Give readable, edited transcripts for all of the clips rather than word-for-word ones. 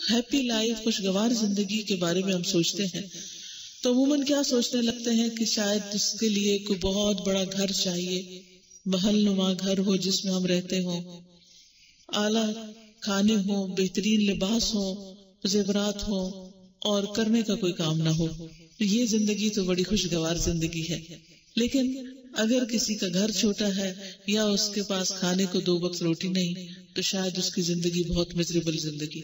Happy life, خوشگوار زندگی کے بارے میں ہم سوچتے ہیں تو عموماً کیا سوچنے لگتے ہیں کہ شاید اس کے لیے کوئی بہت بڑا گھر چاہیے، محل نما گھر ہو جس میں ہم رہتے ہوں، اعلیٰ کھانے ہوں، بہترین لباس ہوں، زیورات ہوں، اور کرنے کا کوئی کام نہ ہو. یہ زندگی تو بڑی خوشگوار زندگی ہے. لیکن اگر کسی کا گھر چھوٹا ہے یا اس کے پاس کھانے کو 2 وقت روٹی نہیں تو شاید اس کی زندگی بہت مزریبل زندگی.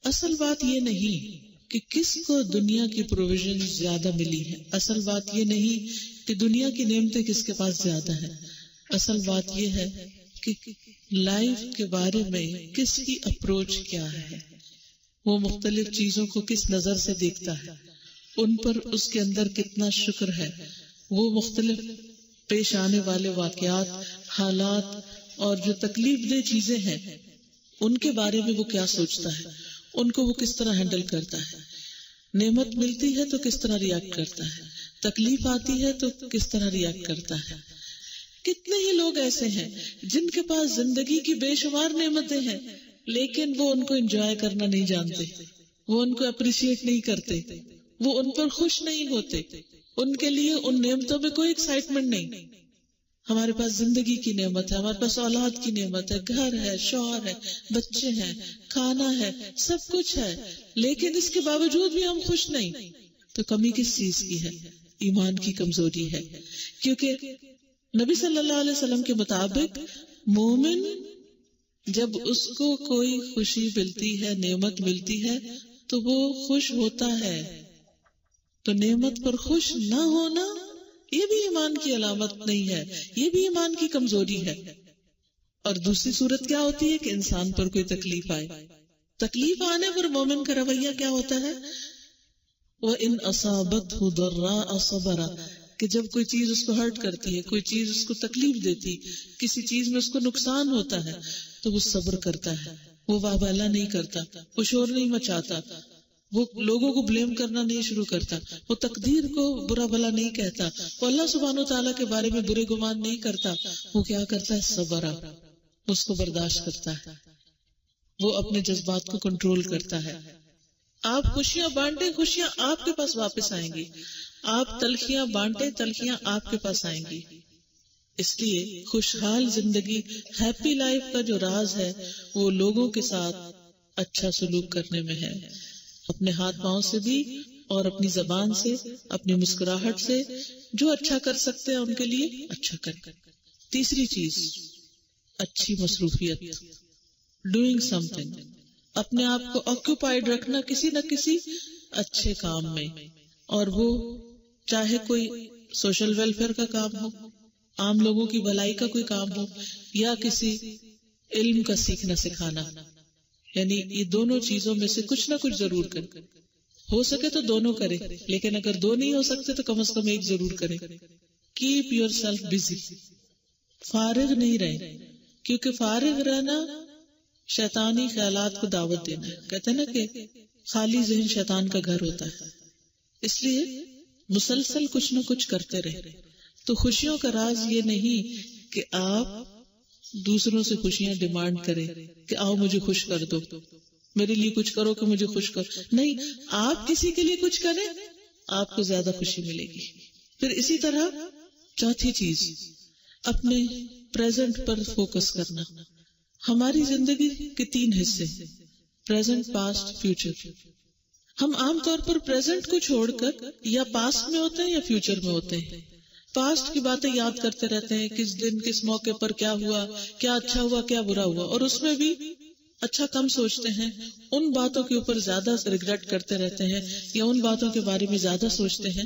اصل بات یہ نہیں کہ کس کو دنیا کی پروویژن زیادہ ملی ہے، اصل بات یہ نہیں کہ دنیا کی نعمتیں کس کے پاس زیادہ ہیں، اصل بات یہ ہے کہ لائف کے بارے میں کس کی اپروچ کیا ہے، وہ مختلف چیزوں کو کس نظر سے دیکھتا ہے، ان پر اس کے اندر کتنا شکر ہے، وہ مختلف پیش آنے والے واقعات، حالات اور جو تکلیف دہ چیزیں ہیں ان کے بارے میں وہ کیا سوچتا ہے، ان کو وہ کس طرح ہینڈل کرتا ہے. نعمت ملتی ہے تو کس طرح ریاکٹ کرتا ہے، تکلیف آتی ہے تو کس طرح ریاکٹ کرتا ہے. کتنے ہی لوگ ایسے ہیں جن کے پاس زندگی کی بے شمار نعمتیں ہیں لیکن وہ ان کو انجوائے کرنا نہیں جانتے، وہ ان کو اپریشیٹ نہیں کرتے، وہ ان پر خوش نہیں ہوتے، ان کے لیے ان نعمتوں میں کوئی ایکسائٹمنٹ نہیں. ہمارے پاس زندگی کی نعمت ہے، ہمارے پاس اولاد کی نعمت ہے، گھر ہے، شوہر ہے، بچے ہیں، کھانا ہے، سب کچھ ہے، لیکن اس کے باوجود بھی ہم خوش نہیں. تو کمی کس چیز کی ہے؟ ایمان کی کمزوری ہے. کیونکہ نبی صلی اللہ علیہ وسلم کے مطابق مومن جب اس کو کوئی خوشی ملتی ہے، نعمت ملتی ہے تو وہ خوش ہوتا ہے. تو نعمت پر خوش نہ ہونا یہ بھی ایمان کی علامت نہیں ہے، یہ بھی ایمان کی کمزوری ہے. اور دوسری صورت کیا ہوتی ہے کہ انسان پر کوئی تکلیف آئے، تکلیف آنے پر مومن کا رویہ کیا ہوتا ہے؟ وَإِنْ أَصَابَتْهُ ضَرَّاءَ صَبَرَ، کہ جب کوئی چیز اس کو ہرٹ کرتی ہے، کوئی چیز اس کو تکلیف دیتی، کسی چیز میں اس کو نقصان ہوتا ہے تو وہ صبر کرتا ہے، وہ واہ والا نہیں کرتا، وہ شور نہیں مچاتا، وہ لوگوں کو بلیم کرنا نہیں شروع کرتا، وہ تقدیر کو برا بھلا نہیں کہتا، وہ اللہ سبحانہ وتعالیٰ کے بارے میں برے گمان نہیں کرتا. وہ کیا کرتا ہے؟ صبر، اس کو برداشت کرتا ہے، وہ اپنے جذبات کو کنٹرول کرتا ہے. آپ خوشیاں بانٹیں، خوشیاں آپ کے پاس واپس آئیں گی، آپ تلخیاں بانٹیں، تلخیاں آپ کے پاس آئیں گی. اس لیے خوشحال زندگی، ہیپی لائف کا جو راز ہے وہ لوگوں کے ساتھ اچھا سلوک کرنے میں ہے، اپنے ہاتھ پاؤں سے بھی اور اپنی زبان سے، اپنی مسکراہٹ سے، جو اچھا کر سکتے ہیں ان کے لیے اچھا کریں. تیسری چیز، اچھی مصروفیت، ڈوئنگ سم تھنگ، اپنے آپ کو آکوپائیڈ رکھنا کسی نہ کسی اچھے کام میں، اور وہ چاہے کوئی سوشل ویلفیئر کا کام ہو، عام لوگوں کی بھلائی کا کوئی کام ہو، یا کسی علم کا سیکھنا سکھانا. یعنی یہ دونوں چیزوں میں سے کچھ نہ کچھ ضرور کریں، ہو سکے تو دونوں کریں، لیکن اگر دو نہیں ہو سکتے تو کم از کم ایک ضرور کریں. کیپ یور سیلف بزی، فارغ نہیں رہے، کیونکہ فارغ رہنا شیطانی خیالات کو دعوت دینا ہے. کہتے ہیں نا کہ خالی ذہن شیطان کا گھر ہوتا ہے، اس لیے مسلسل کچھ نہ کچھ کرتے رہے. تو خوشیوں کا راز یہ نہیں کہ آپ دوسروں سے خوشیاں ڈیمانڈ کریں کہ آؤ مجھے خوش کر دو، میرے لیے کچھ کرو کہ مجھے خوش کرو. نہیں، آپ کسی کے لیے کچھ کریں، آپ کو زیادہ خوشی ملے گی. پھر اسی طرح چوتھی چیز، اپنے پریزنٹ پر فوکس کرنا. ہماری زندگی کے 3 حصے، پریزنٹ، پاسٹ، فیوچر. ہم عام طور پر پریزنٹ کو چھوڑ کر یا پاسٹ میں ہوتے ہیں یا فیوچر میں ہوتے ہیں. پاسٹ کی باتیں یاد کرتے رہتے ہیں، کس دن کس موقع پر کیا ہوا، کیا اچھا ہوا کیا برا ہوا، اور اس میں بھی اچھا کم سوچتے ہیں، ان باتوں کے اوپر زیادہ ریگریٹ کرتے رہتے ہیں، یا ان باتوں کے بارے میں زیادہ سوچتے ہیں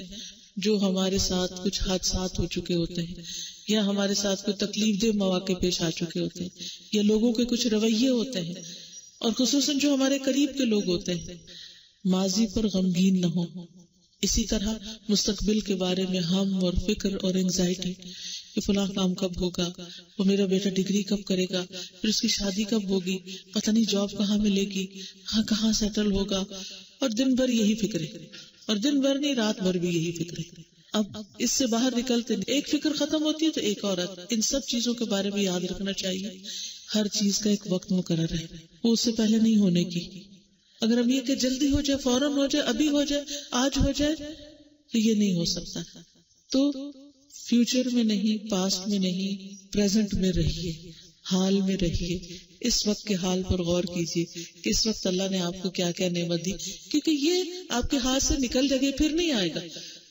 جو ہمارے ساتھ کچھ حادثات ہو چکے ہوتے ہیں، یا ہمارے ساتھ کوئی تکلیف دہ مواقع پیش آ چکے ہوتے ہیں، یا لوگوں کے کچھ رویے ہوتے ہیں، اور خصوصاً جو ہمارے قریب کے لوگ ہوتے ہیں. ماضی پر غمگین نہ ہو. اسی طرح مستقبل کے بارے میں ہم اور فکر اور انگزائٹی کہ فلاں کام کب ہوگا، وہ میرا بیٹا ڈگری کب کرے گا، پھر اس کی شادی کب ہوگی، پتہ نہیں جاب کہاں ملے گی، ہاں کہاں سیٹل ہوگا، اور دن بھر یہی فکر ہے، اور دن بھر نہیں رات بھر بھی یہی فکر ہے. اب اس سے باہر نکلتے ایک فکر ختم ہوتی ہے تو ایک اور. ان سب چیزوں کے بارے میں یاد رکھنا چاہیے، ہر چیز کا ایک وقت مقرر ہے، وہ اس سے پہلے نہیں ہونے کی. اگر ہم یہ کہ جلدی ہو جائے، فوراً ہو جائے، ابھی ہو جائے، آج ہو جائے، تو یہ نہیں ہو سکتا. تو فیوچر میں نہیں، پاسٹ میں نہیں، پریزنٹ میں رہیے، حال میں رہیے. اس وقت کے حال پر غور کیجیے کہ اس وقت اللہ نے آپ کو کیا کیا نعمت دی، کیونکہ یہ آپ کے ہاتھ سے نکل جائے گی، پھر نہیں آئے گا.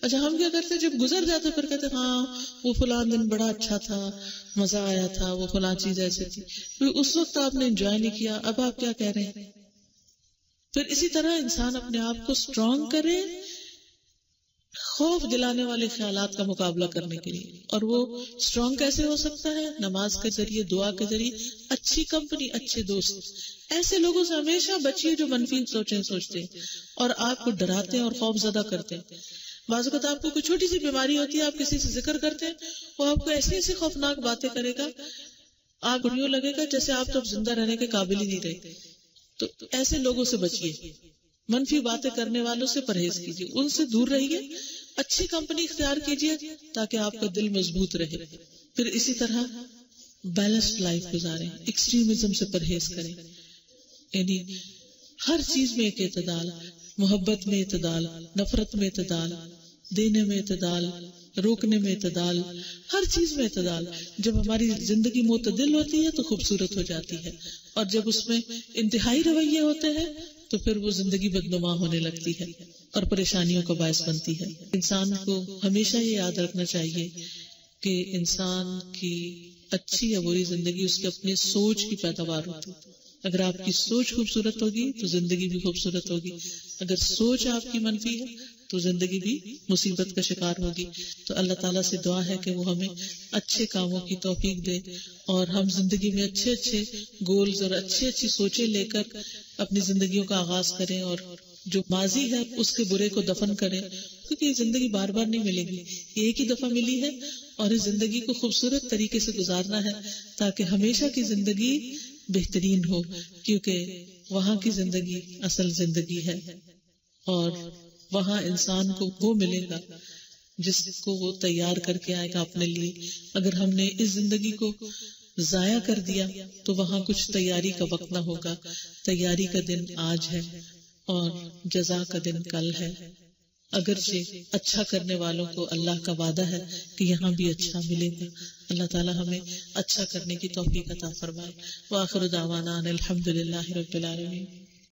اچھا ہم کیا کرتے جب گزر جاتے پھر کہتے ہاں وہ فلاں دن بڑا اچھا تھا، مزہ آیا تھا، وہ فلاں چیز ایسی تھی، پھر اس وقت آپ نے انجوائے نہیں کیا، اب آپ کیا کہہ رہے ہیں. پھر اسی طرح انسان اپنے آپ کو اسٹرانگ کرے خوف دلانے والے خیالات کا مقابلہ کرنے کے لیے. اور وہ اسٹرانگ کیسے ہو سکتا ہے؟ نماز کے ذریعے، دعا کے ذریعے، اچھی کمپنی، اچھے دوست. ایسے لوگوں سے ہمیشہ بچیے جو منفی سوچتے ہیں اور آپ کو ڈراتے ہیں اور خوف زدہ کرتے ہیں. بعض اوقات آپ کو کوئی چھوٹی سی بیماری ہوتی ہے، آپ کسی سے ذکر کرتے ہیں، وہ آپ کو ایسی ایسی خوفناک باتیں کرے گا، آپ کو یوں لگے گا جیسے آپ تو اب زندہ رہنے کے قابل ہی نہیں رہے. تو ایسے لوگوں سے بچیے، منفی باتیں کرنے والوں سے پرہیز کیجیے، ان سے دور رہیے، اچھی کمپنی اختیار کیجیے تاکہ آپ کا دل مضبوط رہے. پھر اسی طرح بیلنسڈ لائف گزاریں، ایکسٹریمزم سے پرہیز کریں، یعنی ہر چیز میں ایک اعتدال، محبت میں اعتدال، نفرت میں اعتدال، دینے میں اعتدال، روکنے میں اعتدال، ہر چیز میں اعتدال. جب ہماری زندگی معتدل ہوتی ہے تو خوبصورت ہو جاتی ہے، اور جب اس میں انتہائی رویے ہوتے ہیں تو پھر وہ زندگی بدنما ہونے لگتی ہے اور پریشانیوں کا باعث بنتی ہے. انسان کو ہمیشہ یہ یاد رکھنا چاہیے کہ انسان کی اچھی یا بری زندگی اس کے اپنے سوچ کی پیداوار ہوتی ہے. اگر آپ کی سوچ خوبصورت ہوگی تو زندگی بھی خوبصورت ہوگی، اگر سوچ آپ کی منفی ہے تو زندگی بھی مصیبت کا شکار ہوگی. تو اللہ تعالیٰ سے دعا ہے کہ وہ ہمیں اچھے کاموں کی توفیق دے اور ہم زندگی میں اچھے اچھے گولز اور اچھی سوچیں لے کر اپنی زندگیوں کا آغاز کریں، اور جو ماضی ہے اس کے برے کو دفن کریں، کیونکہ یہ زندگی بار بار نہیں ملے گی، یہ ایک ہی دفعہ ملی ہے، اور اس زندگی کو خوبصورت طریقے سے گزارنا ہے تاکہ ہمیشہ کی زندگی بہترین ہو، کیونکہ وہاں کی زندگی اصل زندگی ہے اور وہاں انسان کو وہ ملے گا جس کو وہ تیار کر کے آئے گا اپنے لیے. اگر ہم نے اس زندگی کو ضائع کر دیا تو وہاں کچھ تیاری کا وقت نہ ہوگا. تیاری کا دن آج ہے اور جزا کا دن کل ہے. اگرچہ اچھا کرنے والوں کو اللہ کا وعدہ ہے کہ یہاں بھی اچھا ملے گا. اللہ تعالی ہمیں اچھا کرنے کی توفیق عطا فرمائے. وآخر دعوانا الحمد للہ رب العالمین.